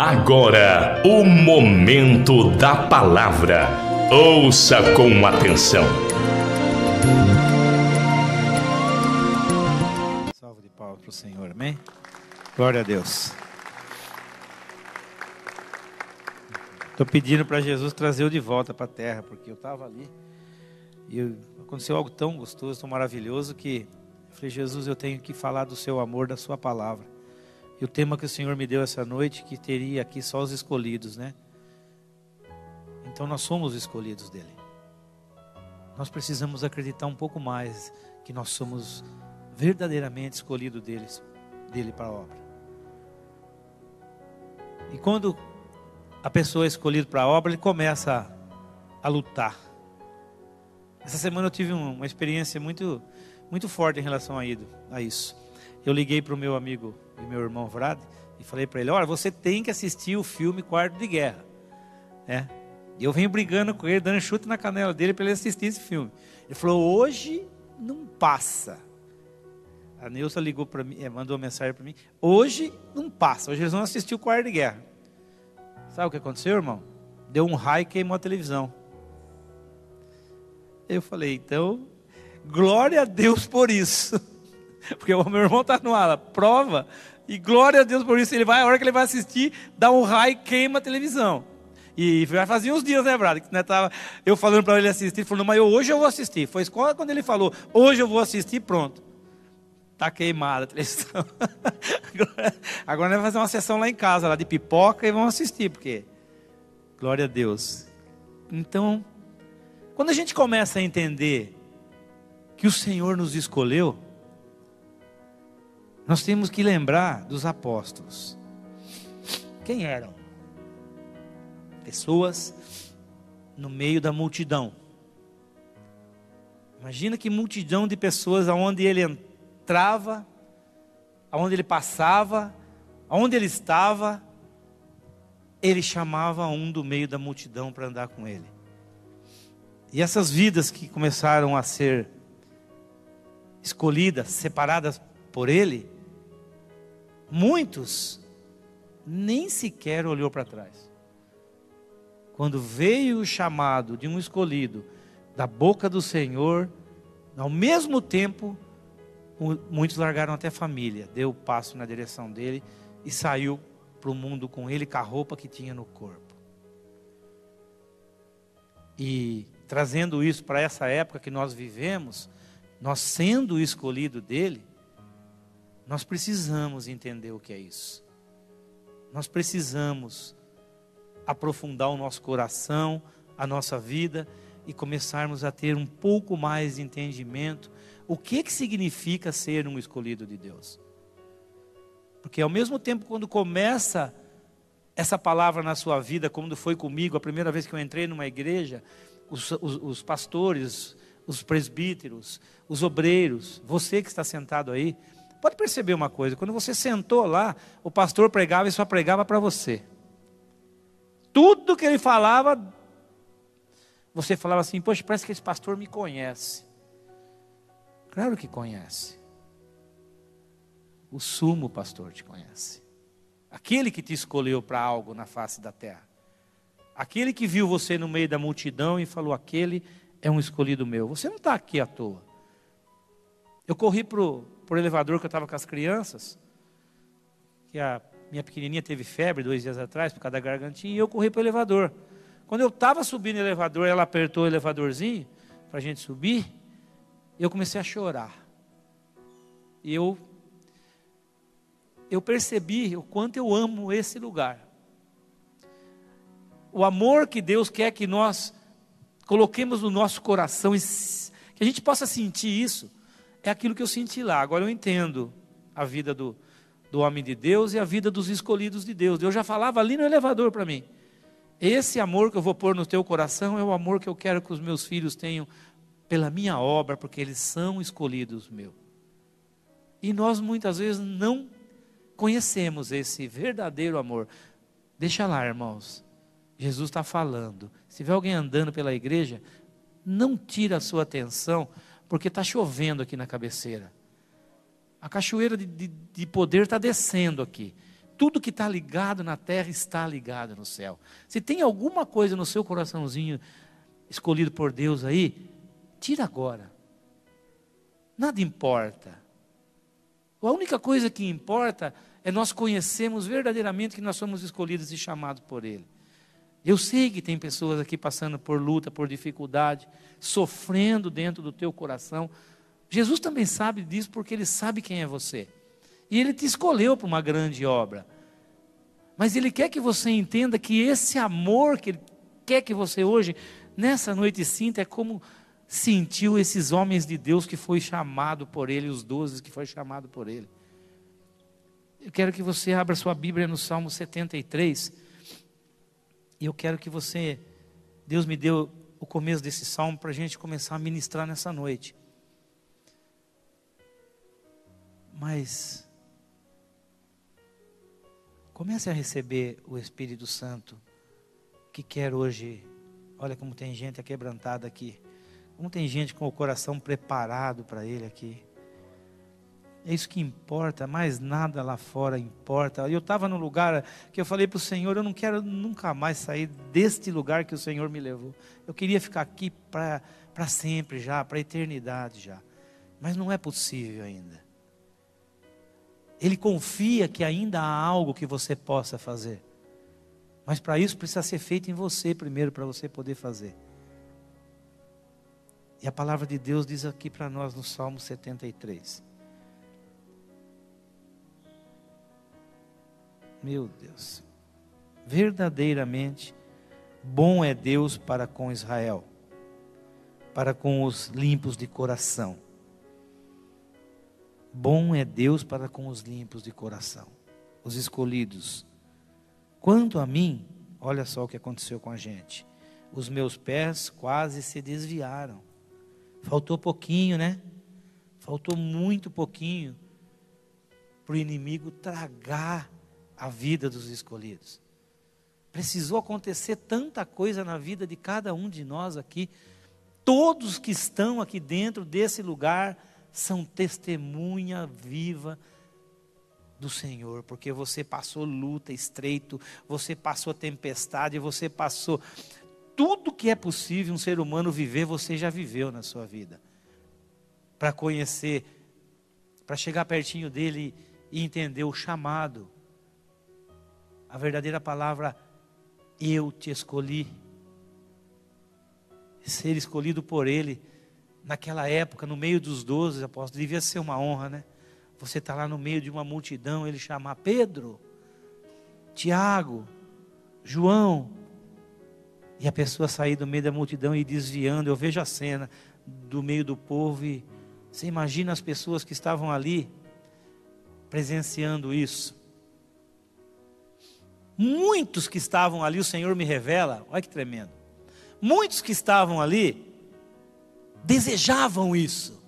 Agora, o momento da palavra. Ouça com atenção. Salve de palmas para o Senhor, amém? Glória a Deus. Estou pedindo para Jesus trazer eu de volta para a terra, porque eu estava ali e aconteceu algo tão gostoso, tão maravilhoso, que eu falei: Jesus, eu tenho que falar do seu amor, da sua palavra. E o tema que o Senhor me deu essa noite, que teria aqui só os escolhidos, né? Então nós somos escolhidos dele. Nós precisamos acreditar um pouco mais que nós somos verdadeiramente escolhidos dele para a obra. E quando a pessoa é escolhida para a obra, ele começa a lutar. Essa semana eu tive uma experiência muito forte em relação a isso. Eu liguei para o meu amigo e meu irmão Vrad e falei para ele: olha, você tem que assistir o filme Quarto de Guerra. E eu venho brigando com ele, dando chute na canela dele para ele assistir esse filme. Ele falou: hoje não passa. A Neuza ligou para mim, mandou uma mensagem para mim: hoje não passa, hoje eles vão assistir o Quarto de Guerra. Sabe o que aconteceu, irmão? Deu um raio e queimou a televisão. Eu falei: então, glória a Deus por isso. Porque o meu irmão está numa prova, e glória a Deus por isso. A hora que ele vai assistir, dá um raio e queima a televisão. E já fazia uns dias, né, Brad? Que tava eu falando para ele assistir, ele falou: mas hoje eu vou assistir. Foi quando ele falou: hoje eu vou assistir, pronto. Está queimada a televisão. Agora nós vamos fazer uma sessão lá em casa, lá de pipoca, e vamos assistir, porque glória a Deus. Então, quando a gente começa a entender que o Senhor nos escolheu, nós temos que lembrar dos apóstolos. Quem eram? Pessoas no meio da multidão. Imagina que multidão de pessoas, aonde ele entrava, aonde ele passava, aonde ele estava, ele chamava um do meio da multidão para andar com ele. E essas vidas que começaram a ser escolhidas, separadas por ele, muitos nem sequer olhou para trás. Quando veio o chamado de um escolhido da boca do Senhor, ao mesmo tempo, muitos largaram até a família, deu o passo na direção dele e saiu para o mundo com ele, com a roupa que tinha no corpo. E trazendo isso para essa época que nós vivemos, nós sendo o escolhido dele, nós precisamos entender o que é isso. Nós precisamos aprofundar o nosso coração, a nossa vida, e começarmos a ter um pouco mais de entendimento. O que significa ser um escolhido de Deus? Porque ao mesmo tempo, quando começa essa palavra na sua vida, como foi comigo, a primeira vez que eu entrei numa igreja, os pastores, os presbíteros, os obreiros, você que está sentado aí, pode perceber uma coisa: quando você sentou lá, o pastor pregava e só pregava para você. Tudo que ele falava, você falava assim: poxa, parece que esse pastor me conhece. Claro que conhece. O sumo pastor te conhece. Aquele que te escolheu para algo na face da terra. Aquele que viu você no meio da multidão e falou: aquele é um escolhido meu. Você não está aqui à toa. Eu corri pro elevador que eu estava com as crianças, que a minha pequenininha teve febre 2 dias atrás, por causa da gargantinha, e eu corri para o elevador. Quando eu estava subindo o elevador, ela apertou o elevadorzinho para a gente subir, eu comecei a chorar. E eu percebi o quanto eu amo esse lugar. O amor que Deus quer que nós coloquemos no nosso coração, que a gente possa sentir isso, é aquilo que eu senti lá. Agora eu entendo a vida do homem de Deus e a vida dos escolhidos de Deus. Deus já falava ali no elevador para mim: esse amor que eu vou pôr no teu coração é o amor que eu quero que os meus filhos tenham pela minha obra, porque eles são escolhidos meus. E nós muitas vezes não conhecemos esse verdadeiro amor. Deixa lá, irmãos, Jesus está falando. Se tiver alguém andando pela igreja, não tira a sua atenção, porque está chovendo aqui na cabeceira. A cachoeira de poder está descendo aqui. tudo que está ligado na terra está ligado no céu. Se tem alguma coisa no seu coraçãozinho escolhido por Deus aí, tira agora. Nada importa. A única coisa que importa é nós conhecermos verdadeiramente que nós somos escolhidos e chamados por Ele. Eu sei que tem pessoas aqui passando por luta, por dificuldade, sofrendo dentro do teu coração. Jesus também sabe disso porque Ele sabe quem é você. E Ele te escolheu para uma grande obra. Mas Ele quer que você entenda que esse amor que Ele quer que você hoje, nessa noite sinta, é como sentiu esses homens de Deus que foi chamado por Ele, os 12 que foi chamado por Ele. Eu quero que você abra sua Bíblia no Salmo 73. E eu quero que você, Deus me deu o começo desse salmo para a gente começar a ministrar nessa noite. Mas comece a receber o Espírito Santo que quer hoje. Olha como tem gente aquebrantada aqui. Como tem gente com o coração preparado para Ele aqui. É isso que importa, mais nada lá fora importa. Eu estava num lugar que eu falei para o Senhor, eu não quero nunca mais sair deste lugar que o Senhor me levou. Eu queria ficar aqui para sempre já, para a eternidade já. Mas não é possível ainda. Ele confia que ainda há algo que você possa fazer. Mas para isso precisa ser feito em você primeiro, para você poder fazer. E a palavra de Deus diz aqui para nós no Salmo 73. Meu Deus, verdadeiramente bom é Deus para com Israel, para com os limpos de coração. Bom é Deus para com os limpos de coração, os escolhidos. Quanto a mim, olha só o que aconteceu com a gente. Os meus pés quase se desviaram. Faltou pouquinho, né? Faltou muito pouquinho para o inimigo tragar a vida dos escolhidos. Precisou acontecer tanta coisa na vida de cada um de nós aqui. Todos que estão aqui dentro desse lugar são testemunha viva do Senhor, porque você passou luta, estreito, você passou tempestade, você passou tudo que é possível um ser humano viver, você já viveu na sua vida. Para conhecer, para chegar pertinho dele e entender o chamado. A verdadeira palavra, eu te escolhi. Ser escolhido por Ele, naquela época, no meio dos 12 apóstolos, devia ser uma honra, né? Você está lá no meio de uma multidão, Ele chamar Pedro, Tiago, João, e a pessoa sair do meio da multidão e ir desviando. Eu vejo a cena do meio do povo e você imagina as pessoas que estavam ali, presenciando isso. Muitos que estavam ali, o Senhor me revela, olha que tremendo. Muitos que estavam ali, desejavam isso.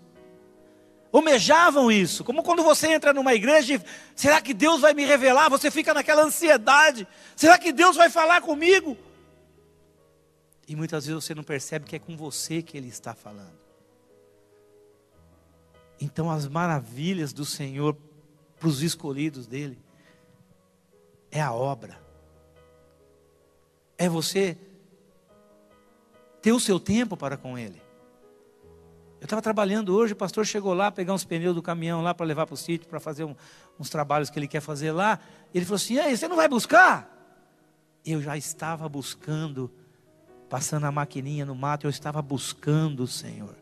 Almejavam isso. Como quando você entra numa igreja e, será que Deus vai me revelar? Você fica naquela ansiedade. Será que Deus vai falar comigo? E muitas vezes você não percebe que é com você que Ele está falando. Então as maravilhas do Senhor para os escolhidos dEle é a obra. É você ter o seu tempo para com Ele. Eu estava trabalhando hoje, o pastor chegou lá, pegar uns pneus do caminhão lá para levar para o sítio, para fazer uns trabalhos que ele quer fazer lá. Ele falou assim, ei, você não vai buscar? Eu já estava buscando, passando a maquininha no mato, eu estava buscando o Senhor.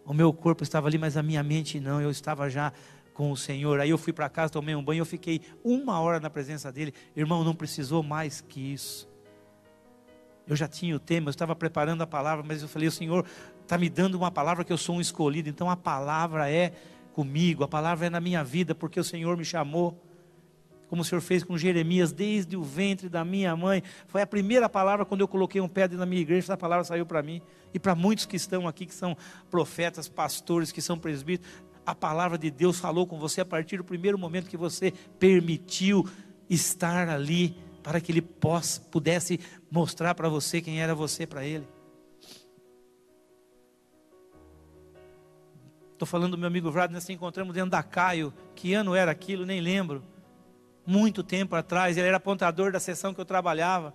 O meu corpo estava ali, mas a minha mente não, eu estava já com o Senhor. Aí eu fui para casa, tomei um banho, eu fiquei 1 hora na presença dEle. Irmão, não precisou mais que isso. Eu já tinha o tema, eu estava preparando a palavra, mas eu falei, o Senhor está me dando uma palavra que eu sou um escolhido, então a palavra é comigo, a palavra é na minha vida, porque o Senhor me chamou, como o Senhor fez com Jeremias, desde o ventre da minha mãe. Foi a primeira palavra, quando eu coloquei um pé na minha igreja, essa palavra saiu para mim, e para muitos que estão aqui, que são profetas, pastores, que são presbíteros, a palavra de Deus falou com você a partir do primeiro momento que você permitiu estar ali, para que Ele pudesse mostrar para você quem era você para Ele. Estou falando do meu amigo Vlad, nós nos encontramos dentro da Caio, que ano era aquilo, nem lembro. muito tempo atrás, ele era apontador da seção que eu trabalhava,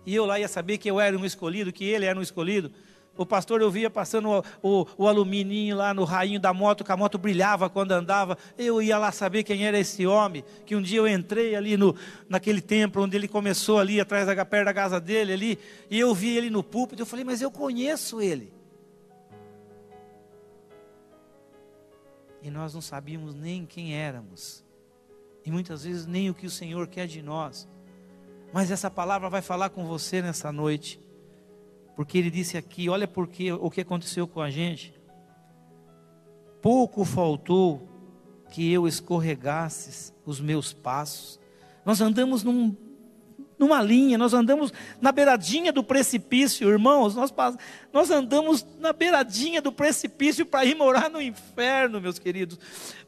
e eu lá ia saber que eu era um escolhido, que ele era um escolhido. O pastor, eu via passando o alumininho lá no rainho da moto, que a moto brilhava quando andava. Eu ia lá saber quem era esse homem, que um dia eu entrei ali naquele templo, onde ele começou ali, perto da casa dele ali, e eu vi ele no púlpito, eu falei, mas eu conheço ele. E nós não sabíamos nem quem éramos, e muitas vezes nem o que o Senhor quer de nós. Mas essa palavra vai falar com você nessa noite, porque ele disse aqui, olha porque o que aconteceu com a gente. Pouco faltou que eu escorregasse os meus passos. Nós andamos numa linha, nós andamos na beiradinha do precipício, irmãos, nós andamos na beiradinha do precipício para ir morar no inferno, meus queridos.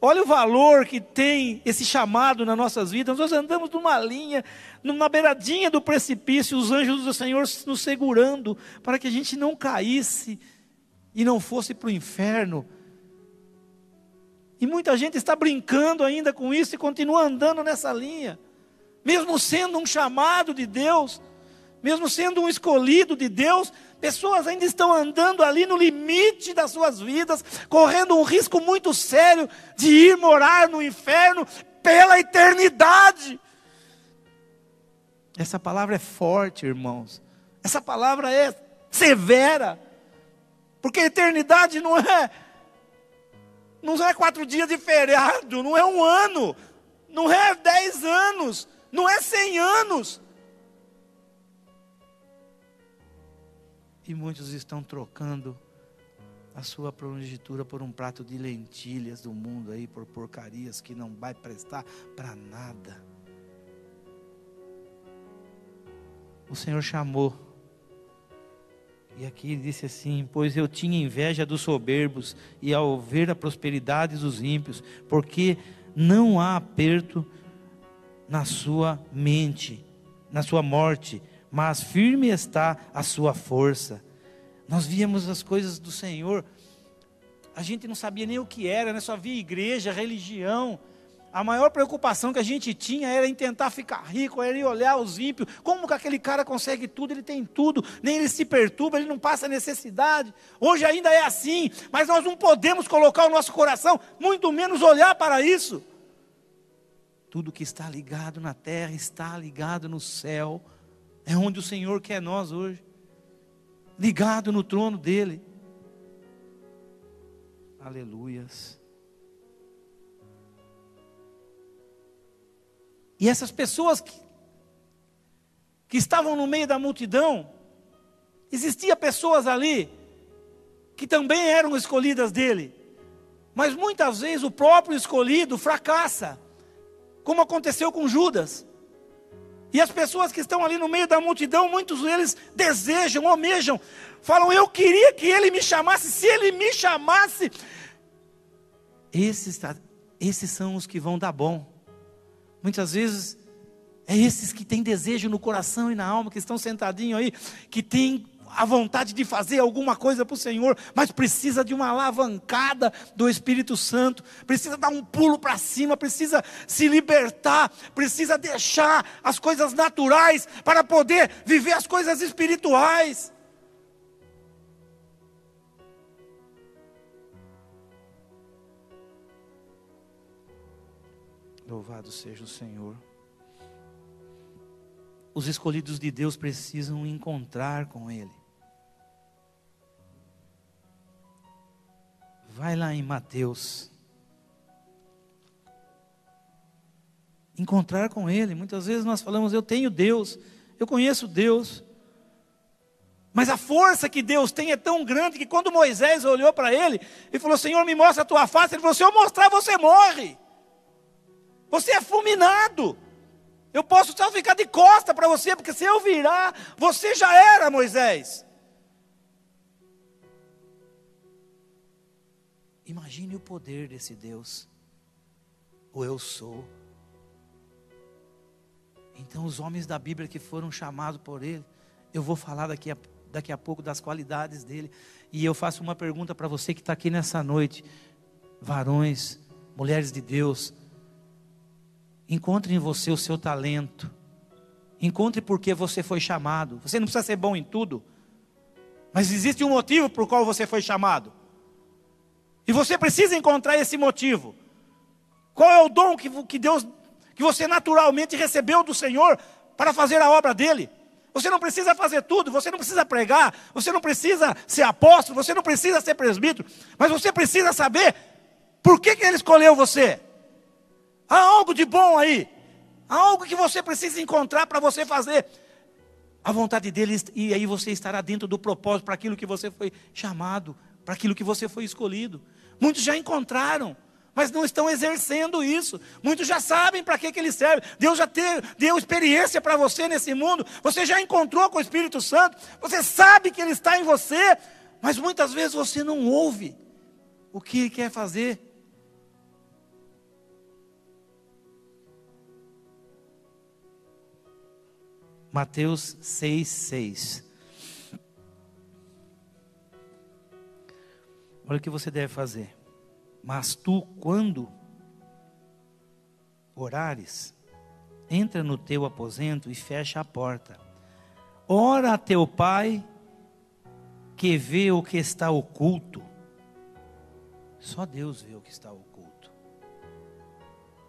Olha o valor que tem esse chamado nas nossas vidas. Nós andamos numa linha, na beiradinha do precipício, os anjos do Senhor nos segurando, para que a gente não caísse e não fosse para o inferno. E muita gente está brincando ainda com isso e continua andando nessa linha. Mesmo sendo um chamado de Deus, mesmo sendo um escolhido de Deus, pessoas ainda estão andando ali no limite das suas vidas, correndo um risco muito sério de ir morar no inferno pela eternidade. Essa palavra é forte, irmãos. Essa palavra é severa, porque a eternidade não é 4 dias de feriado, não é 1 ano, não é 10 anos, não é 100 anos. E muitos estão trocando a sua progenitura por um prato de lentilhas do mundo aí, por porcarias que não vai prestar para nada. O Senhor chamou, e aqui ele disse assim: pois eu tinha inveja dos soberbos, e ao ver a prosperidade dos ímpios, porque não há aperto na sua mente, na sua morte, mas firme está a sua força. Nós víamos as coisas do Senhor, a gente não sabia nem o que era, né? Só via igreja, religião. A maior preocupação que a gente tinha era em tentar ficar rico, era em olhar os ímpios. Como que aquele cara consegue tudo? Ele tem tudo, nem ele se perturba, ele não passa necessidade. Hoje ainda é assim, mas nós não podemos colocar o nosso coração, muito menos olhar para isso. Tudo que está ligado na terra está ligado no céu. É onde o Senhor quer nós hoje, ligado no trono dele. Aleluias. E essas pessoas que estavam no meio da multidão, existiam pessoas ali que também eram escolhidas dele, mas muitas vezes o próprio escolhido fracassa, como aconteceu com Judas. E as pessoas que estão ali no meio da multidão, muitos deles desejam, almejam, falam: eu queria que ele me chamasse, se ele me chamasse. Esses são os que vão dar bom. Muitas vezes é esses que têm desejo no coração e na alma, que estão sentadinhos aí, que têm a vontade de fazer alguma coisa para o Senhor, mas precisa de uma alavancada do Espírito Santo, precisa dar um pulo para cima, precisa se libertar, precisa deixar as coisas naturais para poder viver as coisas espirituais. Louvado seja o Senhor. Os escolhidos de Deus precisam encontrar com Ele. Vai lá em Mateus. Encontrar com Ele. Muitas vezes nós falamos: eu tenho Deus, eu conheço Deus. Mas a força que Deus tem é tão grande que quando Moisés olhou para ele e falou: Senhor, me mostra a tua face. Ele falou: se eu mostrar, você morre. Você é fulminado. Eu posso só ficar de costa para você, porque se eu virar, você já era, Moisés. Imagine o poder desse Deus. O eu sou. Então os homens da Bíblia que foram chamados por Ele, eu vou falar daqui a pouco das qualidades dele. E eu faço uma pergunta para você que está aqui nessa noite. Varões, mulheres de Deus, Encontre em você o seu talento. Encontre por que você foi chamado. Você não precisa ser bom em tudo, mas existe um motivo por qual você foi chamado. E você precisa encontrar esse motivo. Qual é o dom que Deus, que você naturalmente recebeu do Senhor para fazer a obra dele? Você não precisa fazer tudo, você não precisa pregar, você não precisa ser apóstolo, você não precisa ser presbítero, mas você precisa saber por que ele escolheu você. Há algo de bom aí, há algo que você precisa encontrar para você fazer a vontade dele, e aí você estará dentro do propósito para aquilo que você foi chamado, para aquilo que você foi escolhido. Muitos já encontraram, mas não estão exercendo isso. Muitos já sabem para que ele serve. Deus já deu experiência para você nesse mundo. Você já encontrou com o Espírito Santo. Você sabe que ele está em você, mas muitas vezes você não ouve o que ele quer fazer. Mateus 6:6. Olha o que você deve fazer. Mas tu, quando orares, entra no teu aposento e fecha a porta. Ora a teu pai, que vê o que está oculto. Só Deus vê o que está oculto.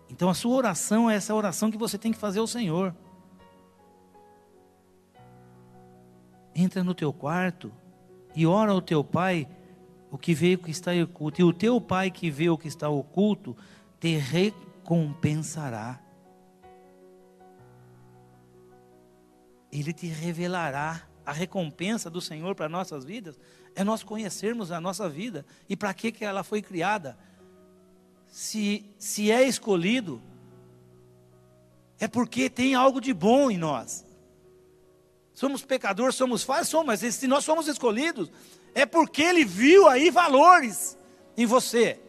Então a sua oração é essa oração que você tem que fazer ao Senhor. Entra no teu quarto e ora ao teu pai o que vê o que está oculto, e o teu pai que vê o que está oculto, te recompensará. Ele te revelará. A recompensa do Senhor para nossas vidas é nós conhecermos a nossa vida e para que ela foi criada. Se é escolhido, é porque tem algo de bom em nós. Somos pecadores, somos falhos, mas se nós somos escolhidos, é porque Ele viu aí valores em você.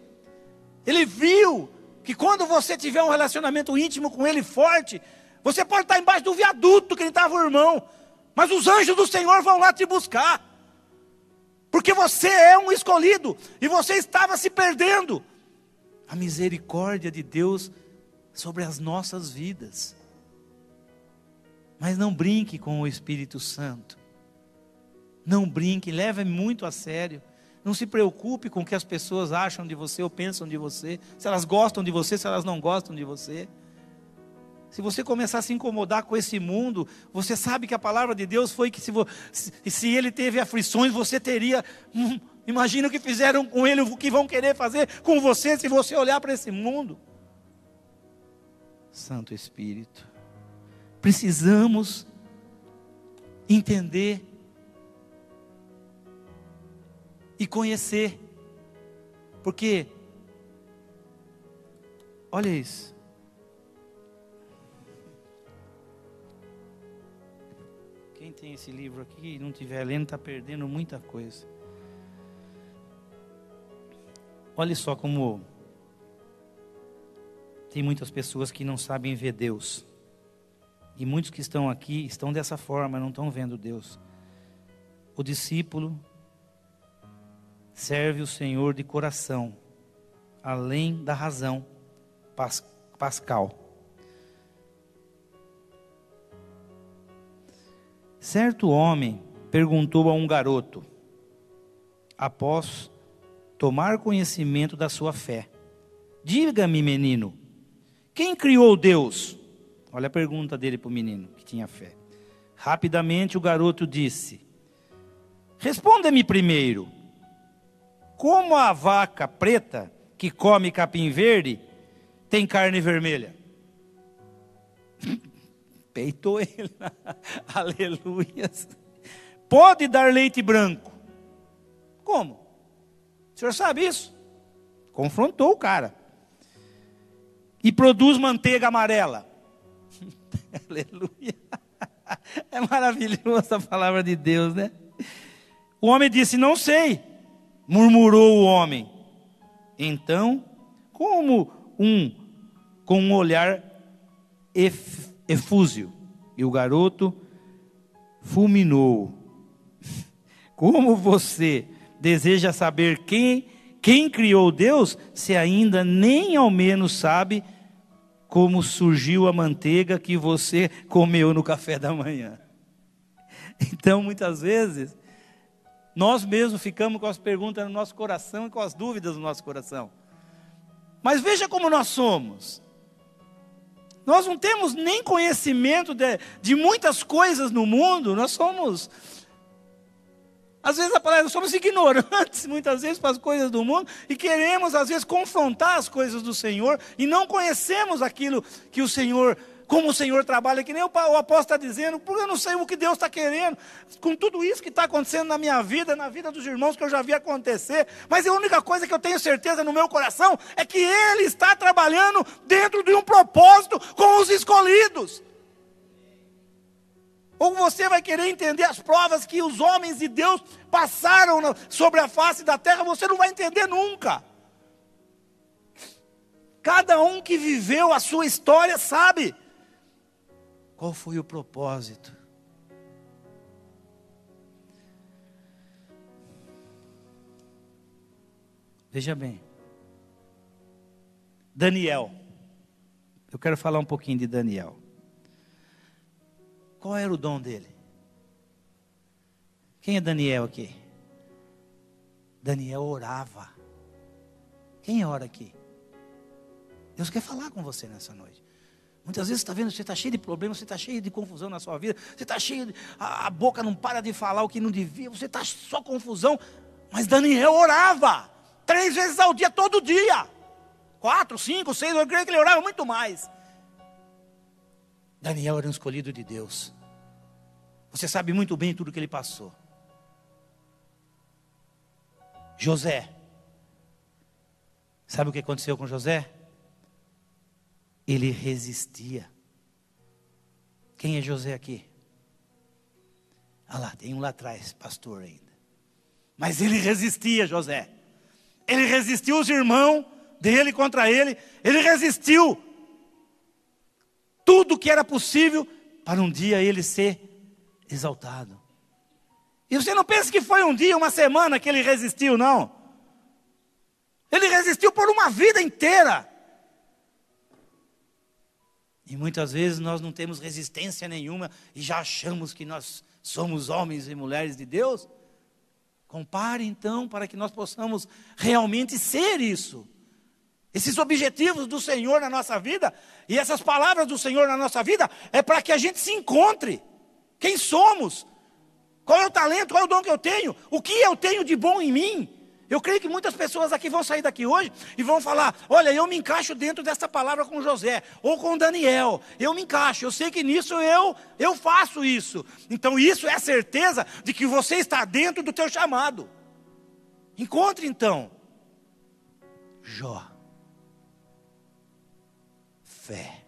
Ele viu que quando você tiver um relacionamento íntimo com Ele forte, você pode estar embaixo do viaduto que Ele estava o irmão, mas os anjos do Senhor vão lá te buscar. Porque você é um escolhido e você estava se perdendo. A misericórdia de Deus sobre as nossas vidas. Mas não brinque com o Espírito Santo. Não brinque, leve muito a sério. Não se preocupe com o que as pessoas acham de você ou pensam de você. Se elas gostam de você, se elas não gostam de você. Se você começar a se incomodar com esse mundo, você sabe que a palavra de Deus foi que se ele teve aflições, você teria. Imagina o que fizeram com ele, o que vão querer fazer com você se você olhar para esse mundo. Santo Espírito, precisamos entender e conhecer, porque, olha isso, quem tem esse livro aqui e não estiver lendo, está perdendo muita coisa. Olha só como tem muitas pessoas que não sabem ver Deus, e muitos que estão aqui estão dessa forma, não estão vendo Deus. O discípulo serve o Senhor de coração, além da razão pascal. Certo homem perguntou a um garoto, após tomar conhecimento da sua fé: diga-me, menino, quem criou Deus? Olha a pergunta dele para o menino que tinha fé. Rapidamente o garoto disse: responda-me primeiro, como a vaca preta que come capim verde tem carne vermelha? Peitou ele. Aleluia. Pode dar leite branco? Como? O senhor sabe isso? Confrontou o cara. E produz manteiga amarela? Aleluia. É maravilhosa a palavra de Deus, né? O homem disse: não sei. Murmurou o homem. Então, com um olhar efúsio, e o garoto fulminou: como você deseja saber quem criou Deus, se ainda nem ao menos sabe como surgiu a manteiga que você comeu no café da manhã. Então, muitas vezes, nós mesmos ficamos com as perguntas no nosso coração e com as dúvidas no nosso coração. Mas veja como nós somos. Nós não temos nem conhecimento de muitas coisas no mundo. Nós somos, às vezes a palavra, nós somos ignorantes muitas vezes para as coisas do mundo. E queremos às vezes confrontar as coisas do Senhor. E não conhecemos aquilo que o Senhor, como o Senhor trabalha. Que nem o apóstolo está dizendo, porque eu não sei o que Deus está querendo. Com tudo isso que está acontecendo na minha vida, na vida dos irmãos que eu já vi acontecer. Mas a única coisa que eu tenho certeza no meu coração é que Ele está trabalhando dentro de um propósito com os escolhidos. Ou você vai querer entender as provas que os homens de Deus passaram sobre a face da terra, você não vai entender nunca. Cada um que viveu a sua história sabe qual foi o propósito. Veja bem, Daniel, eu quero falar um pouquinho de Daniel. Qual era o dom dele? Quem é Daniel aqui? Daniel orava. Quem ora aqui? Deus quer falar com você nessa noite. Muitas vezes você está vendo, você está cheio de problemas, você está cheio de confusão na sua vida, você está cheio de, a boca não para de falar o que não devia, você está só confusão. Mas Daniel orava 3 vezes ao dia, todo dia. 4, 5, 6, eu creio que ele orava muito mais. Daniel era um escolhido de Deus. Você sabe muito bem tudo que ele passou. José. Sabe o que aconteceu com José? Ele resistia. Quem é José aqui? Ah lá, tem um lá atrás, pastor ainda. Mas ele resistia, José. Ele resistiu os irmãos dele contra ele. Ele resistiu tudo que era possível para um dia ele ser exaltado. E você não pensa que foi um dia, uma semana que ele resistiu, não. Ele resistiu por uma vida inteira. E muitas vezes nós não temos resistência nenhuma e já achamos que nós somos homens e mulheres de Deus. Compare então para que nós possamos realmente ser isso. Esses objetivos do Senhor na nossa vida e essas palavras do Senhor na nossa vida é para que a gente se encontre. Quem somos? Qual é o talento? Qual é o dom que eu tenho? O que eu tenho de bom em mim? Eu creio que muitas pessoas aqui vão sair daqui hoje e vão falar: olha, eu me encaixo dentro dessa palavra com José, ou com Daniel, eu me encaixo, eu sei que nisso eu faço isso. Então isso é a certeza de que você está dentro do teu chamado. Encontre então Jó. Fé.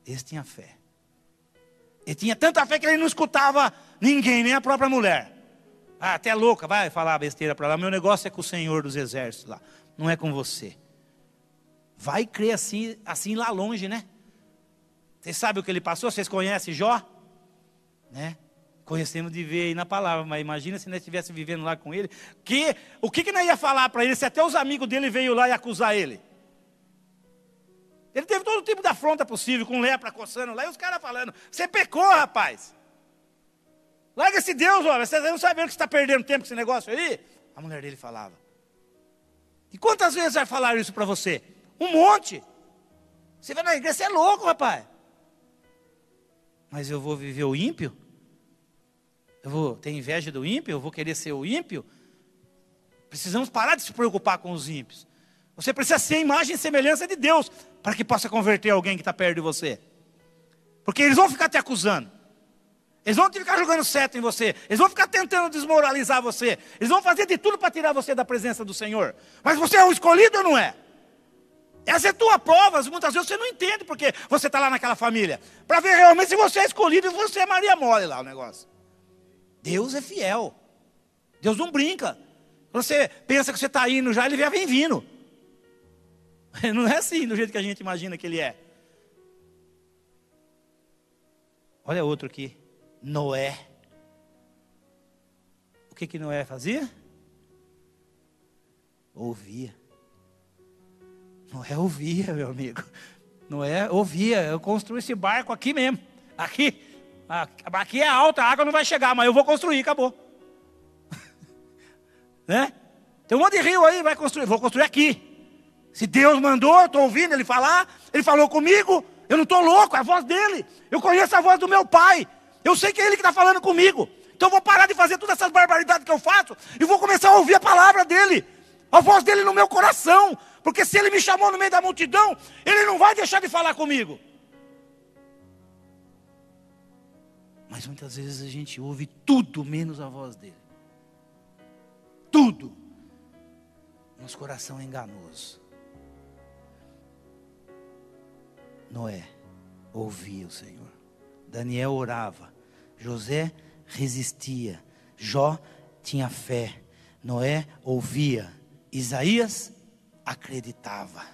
Esse tinha fé. Ele tinha tanta fé que ele não escutava ninguém, nem a própria mulher. Ah, até louca, vai falar besteira para lá. Meu negócio é com o Senhor dos Exércitos lá, não é com você. Vai crer assim lá longe, né? Vocês sabem o que ele passou? Vocês conhecem Jó? Né? Conhecemos de ver aí na palavra, mas imagina se nós estivesse vivendo lá com ele. O que nós ia falar para ele se até os amigos dele veio lá e acusar ele? Ele teve todo tipo de afronta possível, com lepra coçando lá, e os caras falando: você pecou, rapaz. Larga esse Deus, olha, você não sabe que você está perdendo tempo com esse negócio aí? A mulher dele falava. E quantas vezes vai falar isso para você? Um monte. Você vai na igreja, você é louco, rapaz. Mas eu vou viver o ímpio? Eu vou ter inveja do ímpio? Eu vou querer ser o ímpio? Precisamos parar de se preocupar com os ímpios. Você precisa ser a imagem e semelhança de Deus para que possa converter alguém que está perto de você. Porque eles vão ficar te acusando. Eles vão ficar jogando seta em você. Eles vão ficar tentando desmoralizar você. Eles vão fazer de tudo para tirar você da presença do Senhor. Mas você é um escolhido ou não é? Essa é a tua prova. Muitas vezes você não entende porque você está lá naquela família. Para ver realmente se você é escolhido e você é Maria Mole lá o negócio. Deus é fiel. Deus não brinca. Quando você pensa que você está indo já, ele já vem vindo. Não é assim do jeito que a gente imagina que ele é. Olha outro aqui. Noé. O que Noé fazia? Ouvia. Noé ouvia, meu amigo. Noé ouvia. Eu construí esse barco aqui mesmo. Aqui é alta, a água não vai chegar, mas eu vou construir, acabou. Né? Tem um monte de rio aí, vai construir. Vou construir aqui. Se Deus mandou, eu estou ouvindo ele falar. Ele falou comigo. Eu não estou louco, é a voz dele. Eu conheço a voz do meu pai. Eu sei que é ele que está falando comigo. Então eu vou parar de fazer todas essas barbaridades que eu faço e vou começar a ouvir a palavra dele. A voz dele no meu coração. Porque se ele me chamou no meio da multidão, ele não vai deixar de falar comigo. Mas muitas vezes a gente ouve tudo menos a voz dele. Tudo. Nosso coração é enganoso. Noé ouvia o Senhor. Daniel orava. José resistia. Jó tinha fé. Noé ouvia. Isaías acreditava.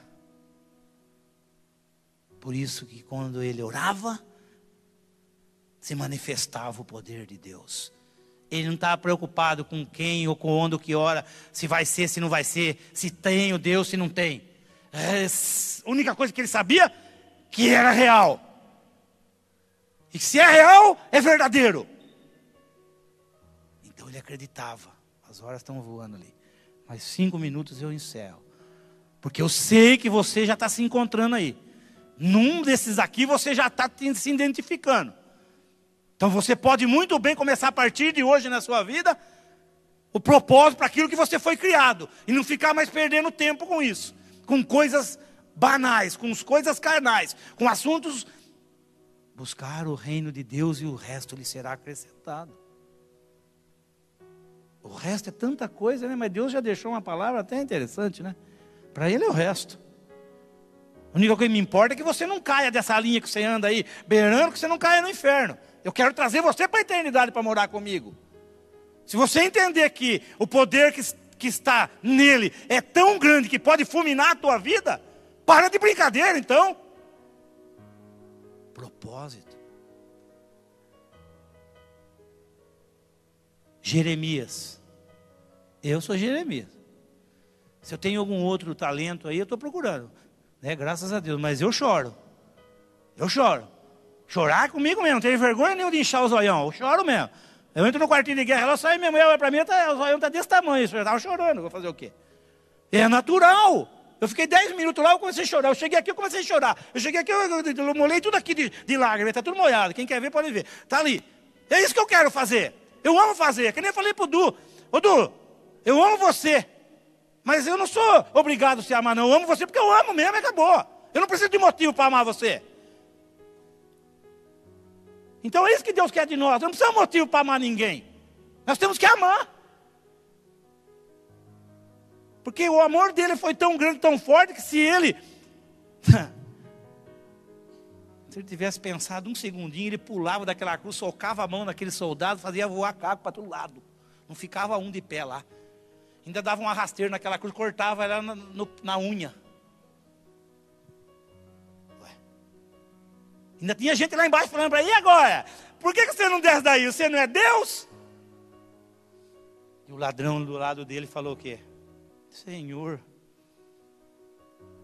Por isso que quando ele orava, se manifestava o poder de Deus. Ele não estava preocupado com quem ou com onde ou que ora, se vai ser, se não vai ser, se tem o Deus, se não tem. A única coisa que ele sabia, que era real. E que se é real, é verdadeiro. Então ele acreditava. As horas estão voando ali. Mais 5 minutos eu encerro. Porque eu sei que você já está se encontrando aí. Num desses aqui você já está se identificando. Então você pode muito bem começar a partir de hoje na sua vida o propósito para aquilo que você foi criado. E não ficar mais perdendo tempo com isso. Com coisas banais, com coisas carnais, com assuntos. Buscar o reino de Deus e o resto lhe será acrescentado. O resto é tanta coisa, né? Mas Deus já deixou uma palavra até interessante, né? Para Ele é o resto. A única coisa que me importa é que você não caia dessa linha que você anda aí, beirando, que você não caia no inferno. Eu quero trazer você para a eternidade para morar comigo. Se você entender que o poder que está nele é tão grande que pode fulminar a tua vida, para de brincadeira então. Propósito. Jeremias. Eu sou Jeremias. Se eu tenho algum outro talento aí, eu estou procurando. Né? Graças a Deus. Mas eu choro. Eu choro. Chorar é comigo mesmo. Não tenho vergonha nenhuma de inchar o zoião. Eu choro mesmo. Eu entro no quartinho de guerra, ela sai, minha mulher olha para mim, o zoião está desse tamanho. Eu estava chorando. Vou fazer o quê? É natural. Eu fiquei 10 minutos lá, eu comecei a chorar. Eu cheguei aqui, eu comecei a chorar. Eu cheguei aqui, eu molhei tudo aqui de lágrimas. Está tudo molhado. Quem quer ver, pode ver. Está ali. É isso que eu quero fazer. Eu amo fazer. Que nem eu falei para o Du. Ô Du, eu amo você. Mas eu não sou obrigado a se amar, não. Eu amo você porque eu amo mesmo e acabou. Eu não preciso de motivo para amar você. Então é isso que Deus quer de nós. Não precisa de motivo para amar ninguém. Nós temos que amar. Porque o amor dele foi tão grande, tão forte, que se ele tivesse pensado um segundinho, ele pulava daquela cruz, socava a mão naquele soldado, fazia voar caco para todo lado. Não ficava um de pé lá. Ainda dava um arrasteiro naquela cruz, cortava ela na unha. Ué. Ainda tinha gente lá embaixo falando para ele, e agora? Por que você não desce daí? Você não é Deus? E o ladrão do lado dele falou o quê? Senhor,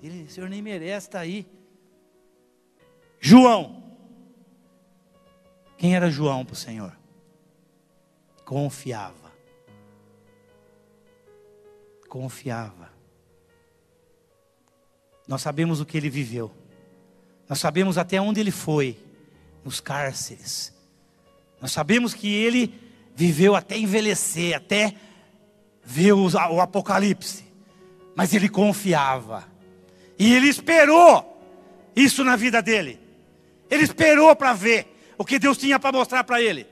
o Senhor nem merece estar aí. João. Quem era João para o Senhor? Confiava. Confiava. Nós sabemos o que ele viveu. Nós sabemos até onde ele foi. Nos cárceres. Nós sabemos que ele viveu até envelhecer, até ver o Apocalipse. Mas ele confiava. E ele esperou isso na vida dele. Ele esperou para ver o que Deus tinha para mostrar para ele.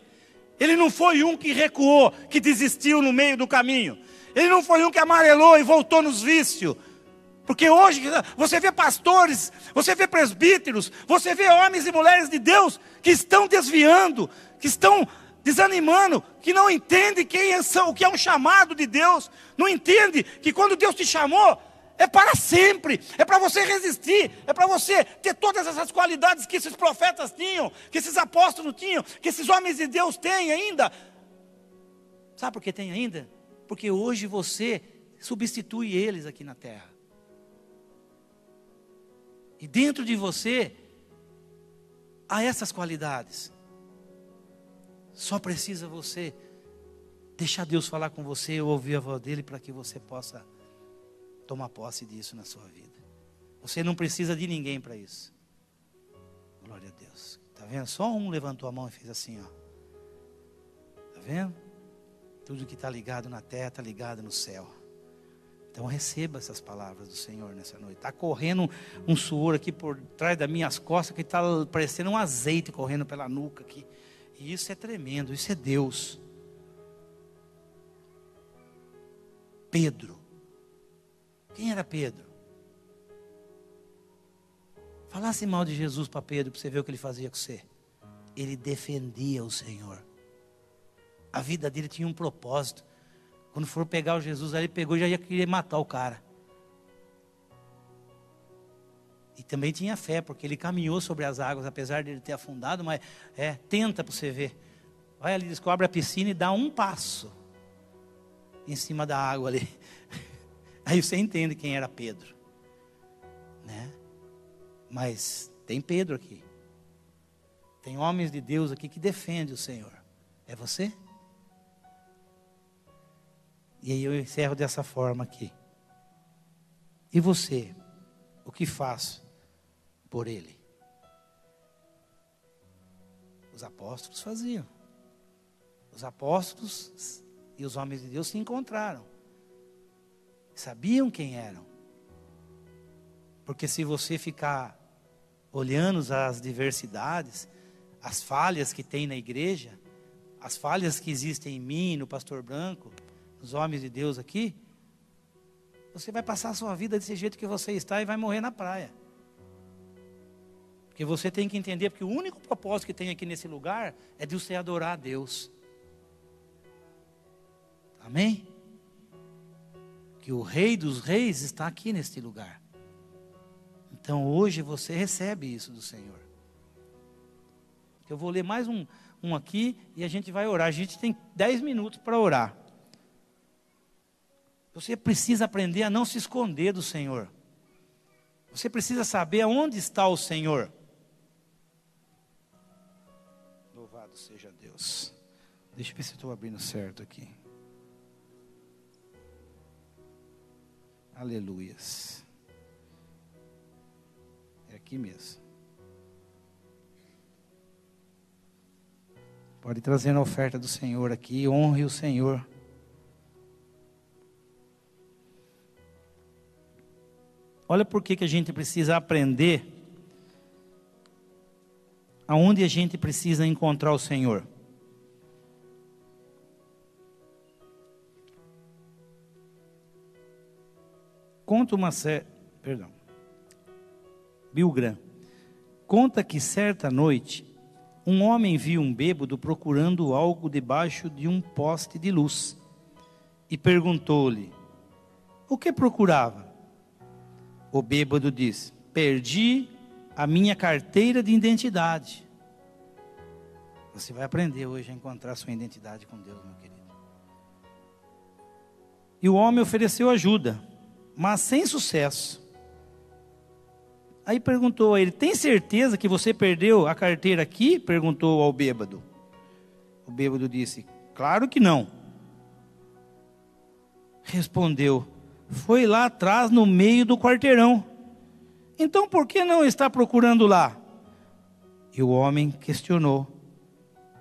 Ele não foi um que recuou, que desistiu no meio do caminho. Ele não foi um que amarelou e voltou nos vícios. Porque hoje você vê pastores, você vê presbíteros, você vê homens e mulheres de Deus que estão desviando, que estão desanimando, que não entendem o que é um chamado de Deus. Não entende que quando Deus te chamou, é para sempre, é para você resistir, é para você ter todas essas qualidades que esses profetas tinham, que esses apóstolos tinham, que esses homens de Deus têm ainda. Sabe por que tem ainda? Porque hoje você substitui eles aqui na terra. E dentro de você há essas qualidades. Só precisa você deixar Deus falar com você, ou ouvir a voz dele, para que você possa tomar posse disso na sua vida. Você não precisa de ninguém para isso. Glória a Deus. Está vendo? Só um levantou a mão e fez assim, ó. Está vendo? Tudo que está ligado na terra está ligado no céu. Então receba essas palavras do Senhor nessa noite. Está correndo um suor aqui por trás das minhas costas, que está parecendo um azeite correndo pela nuca aqui. E isso é tremendo, isso é Deus. Pedro. Quem era Pedro? Falasse mal de Jesus para Pedro, para você ver o que ele fazia com você. Ele defendia o Senhor. A vida dele tinha um propósito. Quando for pegar o Jesus, aí ele pegou e já ia querer matar o cara. E também tinha fé, porque ele caminhou sobre as águas, apesar de ele ter afundado, mas tenta para você ver. Vai ali, descobre a piscina e dá um passo em cima da água ali. Aí você entende quem era Pedro, né? Mas tem Pedro aqui. Tem homens de Deus aqui que defendem o Senhor. É você? E aí eu encerro dessa forma aqui. E você? O que faz por ele? Os apóstolos faziam. Os apóstolos e os homens de Deus se encontraram. Sabiam quem eram. Porque se você ficar olhando as diversidades, as falhas que tem na igreja, as falhas que existem em mim, no pastor Branco, nos homens de Deus aqui, você vai passar a sua vida desse jeito que você está e vai morrer na praia. Porque você tem que entender, porque o único propósito que tem aqui nesse lugar é de você adorar a Deus. Amém? Que o Rei dos Reis está aqui neste lugar. Então hoje você recebe isso do Senhor. Eu vou ler mais um aqui e a gente vai orar. A gente tem 10 minutos para orar. Você precisa aprender a não se esconder do Senhor. Você precisa saber aonde está o Senhor. Louvado seja Deus. Deixa eu ver se estou abrindo certo aqui. Aleluias. É aqui mesmo. Pode trazer a oferta do Senhor aqui. Honre o Senhor. Olha por que a gente precisa aprender aonde a gente precisa encontrar o Senhor. Conta Bill Graham conta que certa noite um homem viu um bêbado procurando algo debaixo de um poste de luz e perguntou-lhe: o que procurava? O bêbado disse: perdi a minha carteira de identidade. Você vai aprender hoje a encontrar sua identidade com Deus, meu querido. E o homem ofereceu ajuda, mas sem sucesso. Aí perguntou a ele: tem certeza que você perdeu a carteira aqui? Perguntou ao bêbado. O bêbado disse: claro que não. Respondeu: foi lá atrás no meio do quarteirão. Então por que não está procurando lá? E o homem questionou: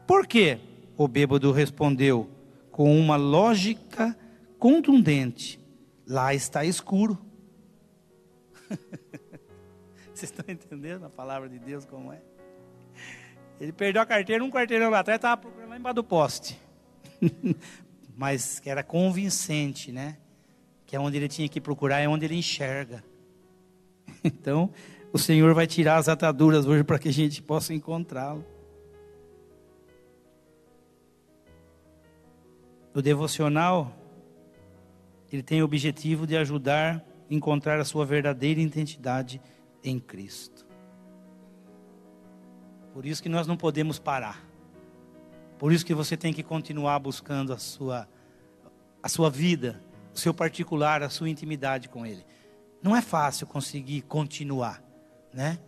por quê? O bêbado respondeu com uma lógica contundente: lá está escuro. Vocês estão entendendo a palavra de Deus como é? Ele perdeu a carteira um quarteirão lá atrás, estava procurando lá embaixo do poste. Mas era convincente, né? Que é onde ele tinha que procurar, é onde ele enxerga. Então, o Senhor vai tirar as ataduras hoje para que a gente possa encontrá-lo. O devocional, ele tem o objetivo de ajudar a encontrar a sua verdadeira identidade em Cristo. Por isso que nós não podemos parar. Por isso que você tem que continuar buscando a sua vida, o seu particular, a sua intimidade com Ele. Não é fácil conseguir continuar, né?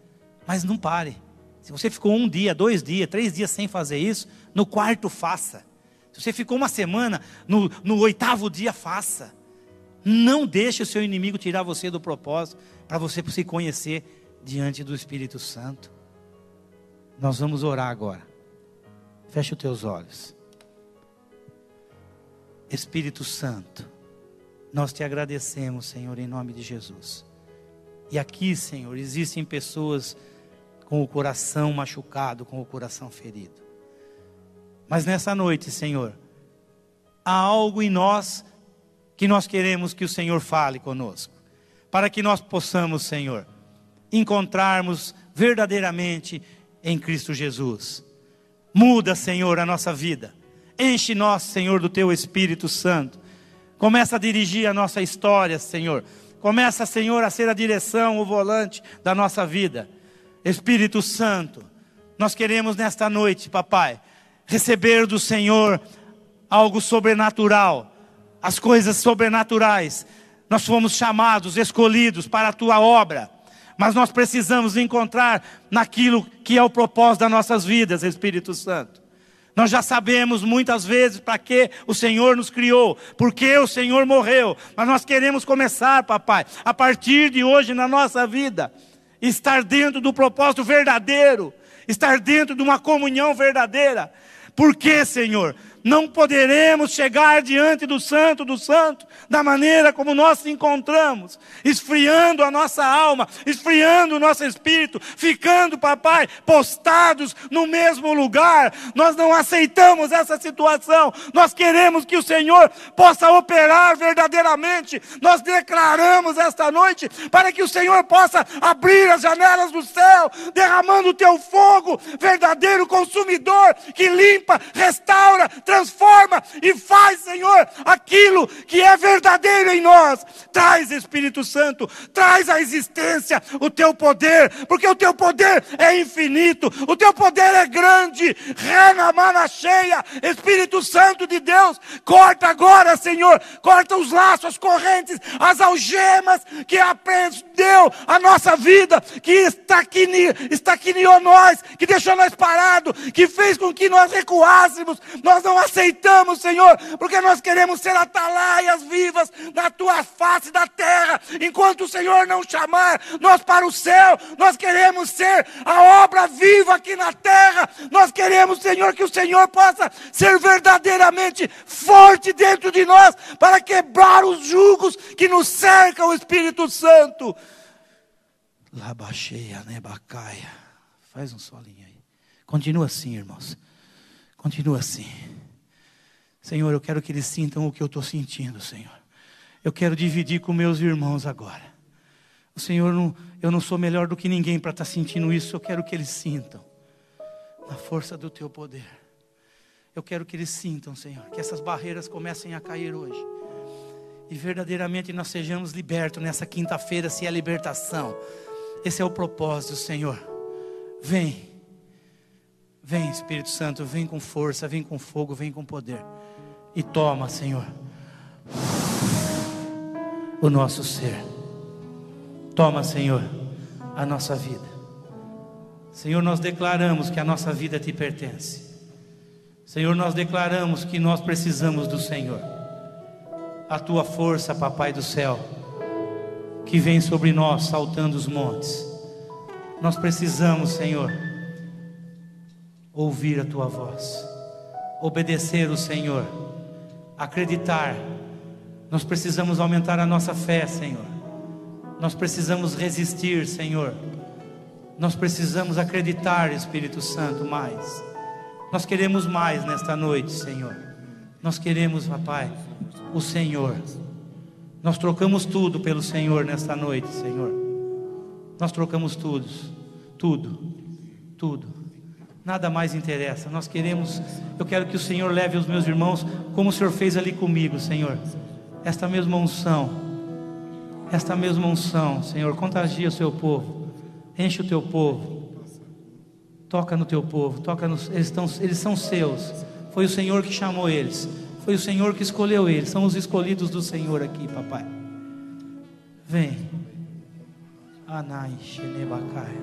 Mas não pare. Se você ficou 1 dia, 2 dias, 3 dias sem fazer isso, no 4º faça. Se você ficou 1 semana, no 8º dia faça. Não deixe o seu inimigo tirar você do propósito, para você se conhecer diante do Espírito Santo. Nós vamos orar agora. Feche os teus olhos. Espírito Santo, nós te agradecemos, Senhor, em nome de Jesus. E aqui, Senhor, existem pessoas com o coração machucado, com o coração ferido. Mas nessa noite, Senhor, há algo em nós que nós queremos que o Senhor fale conosco, para que nós possamos, Senhor, encontrarmos verdadeiramente em Cristo Jesus. Muda, Senhor, a nossa vida. Enche nós, Senhor, do Teu Espírito Santo. Começa a dirigir a nossa história, Senhor. Começa, Senhor, a ser a direção, o volante da nossa vida. Espírito Santo, nós queremos nesta noite, papai, receber do Senhor algo sobrenatural, as coisas sobrenaturais. Nós fomos chamados, escolhidos para a Tua obra, mas nós precisamos encontrar naquilo que é o propósito das nossas vidas, Espírito Santo. Nós já sabemos muitas vezes para que o Senhor nos criou, porque o Senhor morreu, mas nós queremos começar, papai, a partir de hoje na nossa vida, estar dentro do propósito verdadeiro, estar dentro de uma comunhão verdadeira. Por que, Senhor? Não poderemos chegar diante do Santo, da maneira como nós nos encontramos, esfriando a nossa alma, esfriando o nosso espírito, ficando, papai, postados no mesmo lugar. Nós não aceitamos essa situação. Nós queremos que o Senhor possa operar verdadeiramente. Nós declaramos esta noite para que o Senhor possa abrir as janelas do céu, derramando o Teu fogo verdadeiro, consumidor, que limpa, restaura, transforma e faz, Senhor, aquilo que é verdadeiro em nós. Traz, Espírito Santo, traz à existência o Teu poder, porque o Teu poder é infinito, o Teu poder é grande. Rena mana cheia, Espírito Santo de Deus, corta agora, Senhor, corta os laços, as correntes, as algemas que aprendeu a nossa vida, que estaquiniou nós, que deixou nós parados, que fez com que nós recuássemos. Nós não aceitamos, Senhor, porque nós queremos ser atalaias vivas na Tua face da terra, enquanto o Senhor não chamar nós para o céu. Nós queremos ser a obra viva aqui na terra. Nós queremos, Senhor, que o Senhor possa ser verdadeiramente forte dentro de nós, para quebrar os jugos que nos cercam, o Espírito Santo. Labacheia, nebacaia. Faz um solinho aí. Continua assim, irmãos. Continua assim. Senhor, eu quero que eles sintam o que eu estou sentindo, Senhor. Eu quero dividir com meus irmãos agora. O Senhor, eu não sou melhor do que ninguém para estar sentindo isso. Eu quero que eles sintam na força do Teu poder. Eu quero que eles sintam, Senhor, que essas barreiras comecem a cair hoje. E verdadeiramente nós sejamos libertos nessa quinta-feira, se é a libertação. Esse é o propósito, Senhor. Vem. Vem, Espírito Santo, vem com força, vem com fogo, vem com poder. E toma, Senhor, o nosso ser. Toma, Senhor, a nossa vida. Senhor, nós declaramos que a nossa vida Te pertence. Senhor, nós declaramos que nós precisamos do Senhor. A Tua força, Papai do céu, que vem sobre nós saltando os montes. Nós precisamos, Senhor, ouvir a Tua voz, obedecer o Senhor, acreditar. Nós precisamos aumentar a nossa fé, Senhor. Nós precisamos resistir, Senhor. Nós precisamos acreditar, Espírito Santo, mais. Nós queremos mais nesta noite, Senhor. Nós queremos, Papai, o Senhor. Nós trocamos tudo pelo Senhor nesta noite, Senhor. Nós trocamos tudo. Nada mais interessa. Nós queremos, eu quero que o Senhor leve os meus irmãos, como o Senhor fez ali comigo, Senhor. Esta mesma unção, Senhor, contagia o Seu povo. Enche o Teu povo. Toca no Teu povo, eles são Seus. Foi o Senhor que chamou eles. Foi o Senhor que escolheu eles. São os escolhidos do Senhor aqui, Papai. Vem. Anai Shenebacai.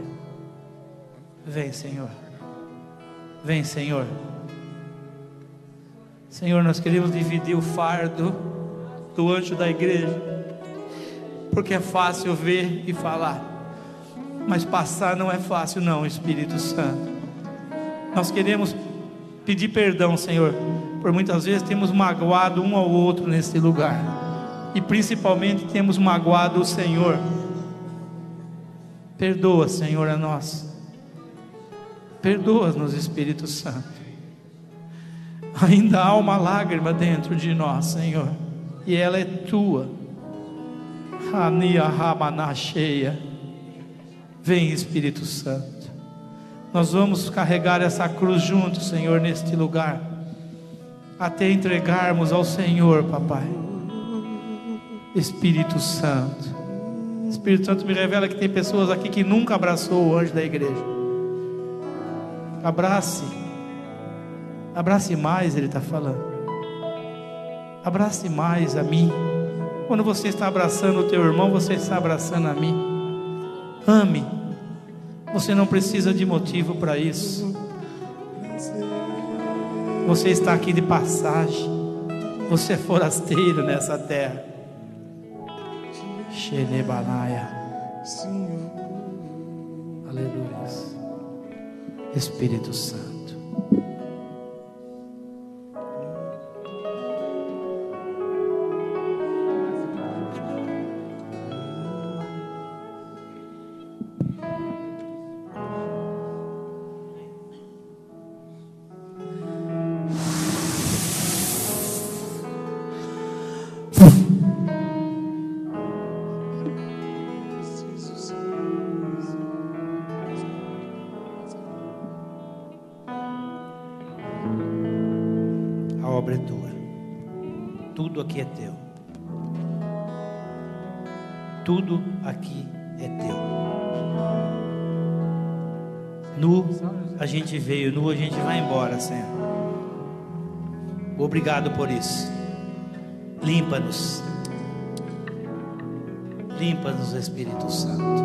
Vem, Senhor. Vem, Senhor. Senhor, nós queremos dividir o fardo do anjo da igreja, porque é fácil ver e falar, mas passar não é fácil não, Espírito Santo. Nós queremos pedir perdão, Senhor, por muitas vezes temos magoado um ao outro nesse lugar, e principalmente temos magoado o Senhor. Perdoa, Senhor, a nós. Perdoa-nos, Espírito Santo. Ainda há uma lágrima dentro de nós, Senhor, e ela é tua. Rania Ramana cheia. Vem, Espírito Santo. Nós vamos carregar essa cruz juntos, Senhor, neste lugar, até entregarmos ao Senhor, papai. Espírito Santo. Espírito Santo me revela que tem pessoas aqui que nunca abraçou o anjo da igreja. Abrace. Abrace mais, ele está falando. Abrace mais a mim. Quando você está abraçando o teu irmão, você está abraçando a mim. Ame. Você não precisa de motivo para isso. Você está aqui de passagem. Você é forasteiro nessa terra. Shenebanaya. Aleluia. Espírito Santo. A obra é tua. Tudo aqui é teu. Tudo aqui é teu. Nu a gente veio, nu a gente vai embora, Senhor. Obrigado por isso. Limpa-nos. Limpa-nos, Espírito Santo.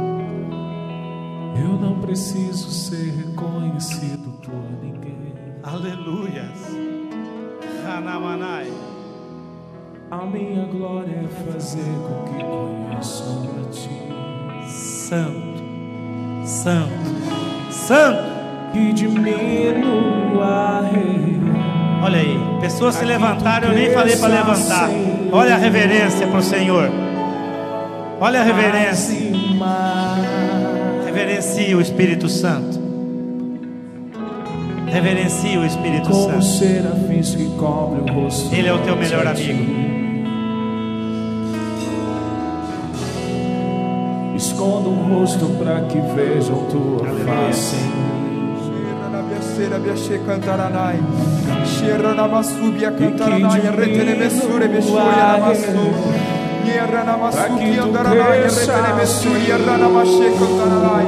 Eu não preciso ser reconhecido por ninguém. Aleluias. Hanamanai. A minha glória é fazer com que conheçam a ti. Santo, Santo, Santo. Que diminua, Rei. Olha aí, pessoas se Aqui levantaram, tu eu nem falei para cresça, levantar. Senhor. Olha a reverência para o Senhor. Olha a reverência. Reverencie o Espírito Santo. Reverencie o Espírito Como Santo. serafins que cobrem o rosto. Ele é o teu melhor amigo. Esconda o rosto para que vejam tua face. Cantaranai, Xerra na Massubia Cantaranai, Retenemessure Beshoia Namassu, Nierra na Massuki Andaranai, Retenemessuri, Errana Mashe Cantaranai,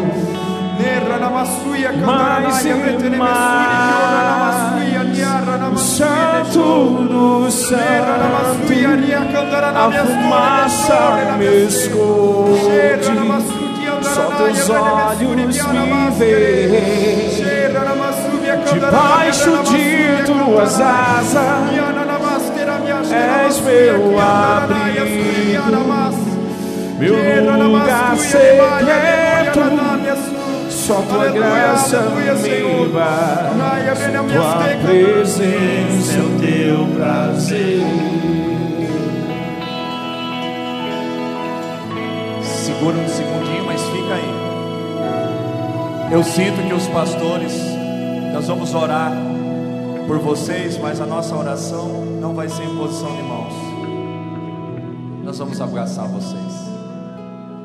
Nerra na Massuia Cantaranai, Retenemessuri, Yorra na Massuia, Niarra na Massuia, Santo do Nerra na Massuia, Santo, Nia Cantaranai, a fumaça me esconde. Só teus olhos me veem. Debaixo de tuas asas és meu abrigo, meu lugar secreto. Só tua graça me basta, tua presença é o teu prazer. Segura um segundinho, mas fica aí. Eu sinto que os pastores, nós vamos orar por vocês, mas a nossa oração não vai ser em posição de mãos. Nós vamos abraçar vocês.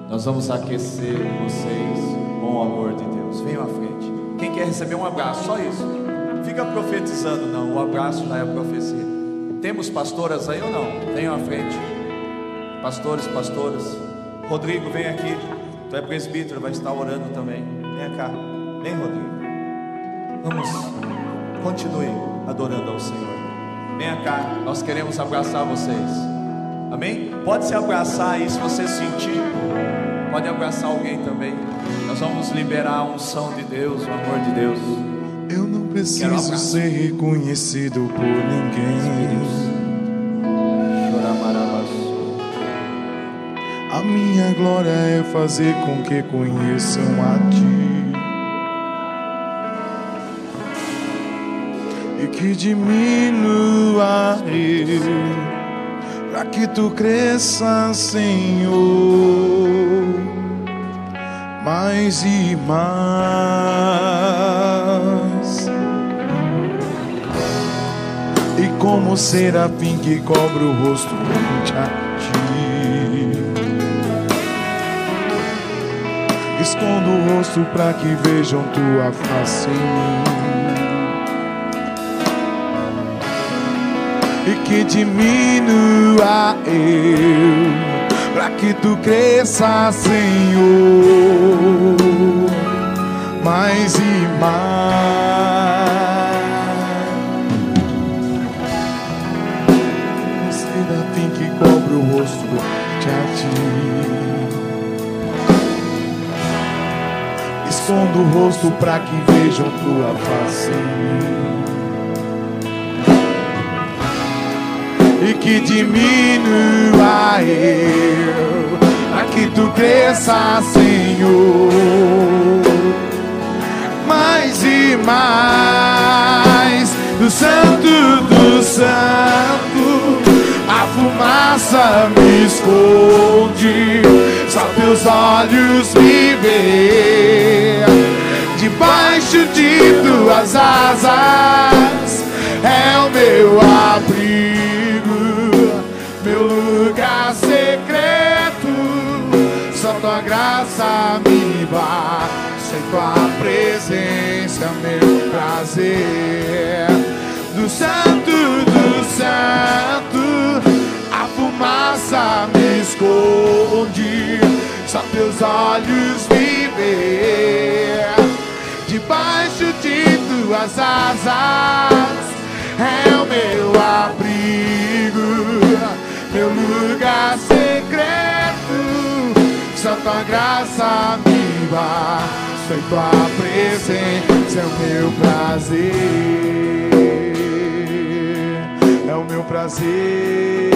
Nós vamos aquecer vocês com o amor de Deus. Venham à frente. Quem quer receber um abraço? Só isso. Fica profetizando, não. O abraço já é a profecia. Temos pastoras aí ou não? Venham à frente. Pastores, pastoras. Rodrigo, vem aqui. Tu é presbítero, vai estar orando também. Vem cá. Vem, Rodrigo. Vamos. Continue adorando ao Senhor. Venha cá. Nós queremos abraçar vocês. Amém? Pode se abraçar aí se você sentir. Pode abraçar alguém também. Nós vamos liberar a unção de Deus, o amor de Deus. Eu não preciso ser reconhecido por ninguém. A minha glória é fazer com que conheçam a Ti e que diminua eu, para que Tu cresças, Senhor, mais e mais. E como serafim que cobre o rosto frente a Ti, escondo o rosto para que vejam Tua face em mim e que diminua eu, para que Tu cresças, Senhor, mais e mais. Serafim que cobre o rosto de a Ti, escondo o rosto para que vejam Tua face em mim e que diminua eu, para que Tu cresças, Senhor, mais e mais. Do Santo, do Santo, a fumaça me esconde, só Teus olhos me veem. Debaixo de Tuas asas é o meu abrigo, meu lugar secreto. Só Tua graça me basta, em Tua presença meu prazer. Do Santo, a fumaça me esconde, só Teus olhos me veem. Debaixo de Tuas asas é o meu abrigo, meu lugar secreto. Só Tua graça me basta, em Tua presença é o meu prazer. É o meu prazer.